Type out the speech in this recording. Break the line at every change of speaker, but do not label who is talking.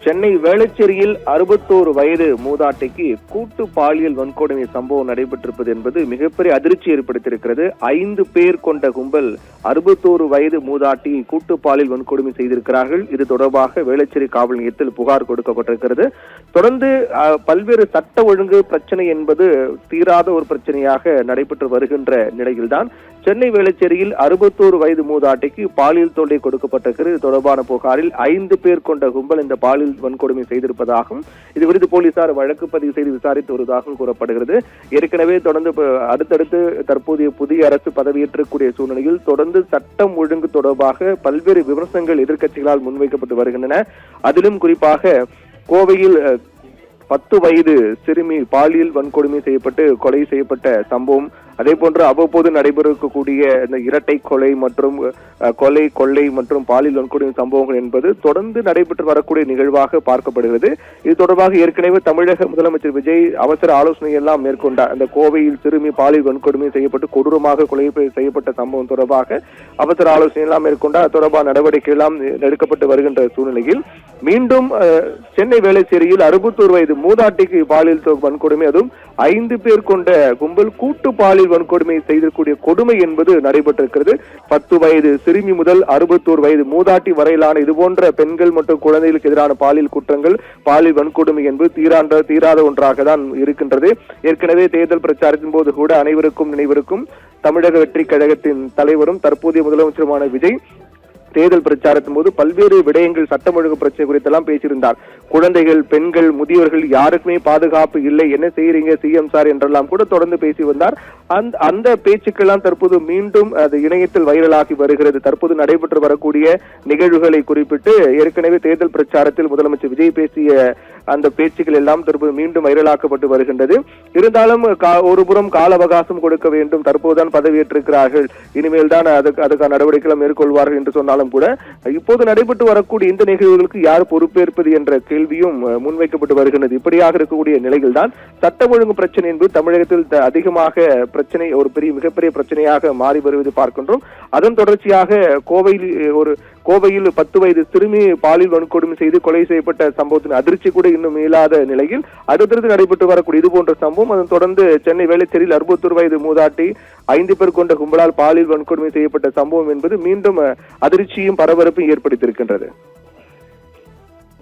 சென்னை வேளச்சேரியில் 61 வயது மூதாட்டிக்கு கூட்டு பாலியல் வன்கொடுமை சம்பவம் நடைபெற்றிருப்பது என்பது மிகப்பெரிய அதிர்ச்சி ஏற்படுத்தியிருக்கிறது. 5 பேர் கொண்ட கும்பல் 61 வயது மூதாட்டி கூட்டு பாலியல் வன்கொடுமை செய்திருக்கிறார்கள். இது தொடர்பாக வேளச்சேரி காவல் நிலையத்தில் புகார் கொடுக்கப்பட்டிருக்கிறது. தொடர்ந்து பல்வேறு சட்ட ஒழுங்கு பிரச்சனை என்பது தீராத ஒரு பிரச்சனையாக நடைபெற்று வருகின்ற நிலையில்தான் சென்னை வேளச்சேரியில் 61 வயது மூதாட்டிக்கு பாலியல் தொல்லை கொடுக்கப்பட்டிருக்கிறது. இது தொடர்பான புகாரில் 5 பேர் கொண்ட கும்பல் இந்த பாலியல் வன்கொடுமை செய்திருப்பதாகவும் இது குறித்து போலீசார் வழக்கு பதிவு செய்து விசாரித்து வருவதாகவும் கூறப்படுகிறது. ஏற்கனவே தொடர்ந்து அடுத்தடுத்து தற்போதைய புதிய அரசு பதவியேற்றக்கூடிய சூழ்நிலையில் தொடர்ந்து சட்டம் ஒழுங்கு தொடர்பாக பல்வேறு விமர்சனங்கள் எதிர்க்கட்சிகளால் முன்வைக்கப்பட்டு வருகின்றன. அதிலும் குறிப்பாக கோவையில் 10 வயது சிறுமி பாலியல் வன்கொடுமை செய்யப்பட்டு கொலை செய்யப்பட்ட சம்பவம், அதே போன்று அவ்வப்போது நடைபெறக்கூடிய இந்த இரட்டை கொலை மற்றும் கொள்ளை மற்றும் பாலியல் வன்கொடுமை சம்பவங்கள் என்பது தொடர்ந்து நடைபெற்று வரக்கூடிய நிகழ்வாக பார்க்கப்படுகிறது. இது தொடர்பாக ஏற்கனவே தமிழக முதலமைச்சர் விஜய் அவசர ஆலோசனை எல்லாம் மேற்கொண்டார். அந்த கோவையில் சிறுமி பாலியல் வன்கொடுமை செய்யப்பட்டு கொடூரமாக கொலை செய்யப்பட்ட சம்பவம் தொடர்பாக அவசர ஆலோசனை எல்லாம் மேற்கொண்டார். தொடர்பான நடவடிக்கை எல்லாம் எடுக்கப்பட்டு வருகின்ற சூழ்நிலையில் மீண்டும் சென்னை வேளச்சேரியில் 61 வயது மூதாட்டிக்கு பாலியல் வன்கொடுமை, அதுவும் 5 பேர் கொண்ட கும்பல் கூட்டு பாலியல் வன்கொடுமை செய்திருக்கூடிய கொடுமை என்பது நடைபெற்றிருக்கிறது. 10 வயது சிறுமி முதல் 61 வயது மூதாட்டி வரையிலான இதுபோன்ற பெண்கள் மற்றும் குழந்தைகளுக்கு எதிரான பாலியல் குற்றங்கள், பாலியல் வன்கொடுமை என்பது தீராத ஒன்றாக தான் இருக்கின்றது. ஏற்கனவே தேர்தல் பிரச்சாரத்தின் போது கூட அனைவருக்கும் நினைவிருக்கும் தமிழக வெற்றி கழகத்தின் தலைவரும் தற்போதைய முதலமைச்சருமான விஜய் தேர்தல் பிரச்சாரத்தின் போது பல்வேறு விடயங்கள் சட்டம் ஒழுங்கு பிரச்சனை குறித்தெல்லாம் பேசியிருந்தார். குழந்தைகள், பெண்கள், முதியவர்கள் யாருக்குமே பாதுகாப்பு இல்லை, என்ன செய்யறீங்க சிஎம் சார் என்றெல்லாம் கூட தொடர்ந்து பேசி வந்தார். அந்த பேச்சுக்கெல்லாம் தற்போது மீண்டும் அது இணையத்தில் வைரலாகி வருகிறது. தற்போது நடைபெற்று வரக்கூடிய நிகழ்வுகளை குறிப்பிட்டு ஏற்கனவே தேர்தல் பிரச்சாரத்தில் முதலமைச்சர் விஜய் பேசிய அந்த பேச்சுக்கள் எல்லாம் தற்போது மீண்டும் வைரலாக்கப்பட்டு வருகின்றது. இருந்தாலும் ஒருபுறம் கால அவகாசம் கொடுக்க வேண்டும், தற்போதுதான் பதவியேற்றிருக்கிறார்கள், இனிமேல் தான் அதுக்கான நடவடிக்கைகள் மேற்கொள்வார்கள் என்று சொன்னாலும் கூட இப்போது நடைபெற்று வரக்கூடிய இந்த நிகழ்வுகளுக்கு யார் பொறுப்பேற்பது என்ற கேள்வியும் முன்வைக்கப்பட்டு வருகின்றது. இப்படியாக இருக்கக்கூடிய நிலையில் தான் சட்டம் ஒழுங்கு பிரச்சனை என்பது தமிழகத்தில் அதிகமாக பிரச்சனை, ஒரு மிகப்பெரிய பிரச்சனையாக மாறி வருவது பார்க்கின்றோம். அதன் தொடர்ச்சியாக கோவையில் 10 வயது சிறுமி பாலியல் வன்கொடுமை செய்து கொலை செய்யப்பட்ட சம்பவத்தின் அதிர்ச்சி கூட இன்னும் இயலாத நிலையில் அடுத்தடுத்து நடைபெற்று வரக்கூடிய இது போன்ற சம்பவம், அதன் தொடர்ந்து சென்னை வேளச்சேரியில் 61 வயது மூதாட்டி 5 பேர் கொண்ட கும்பலால் பாலியல் வன்கொடுமை செய்யப்பட்ட சம்பவம் என்பது மீண்டும் அதிர்ச்சியும் பரபரப்பையும் ஏற்படுத்தியிருக்கின்றது.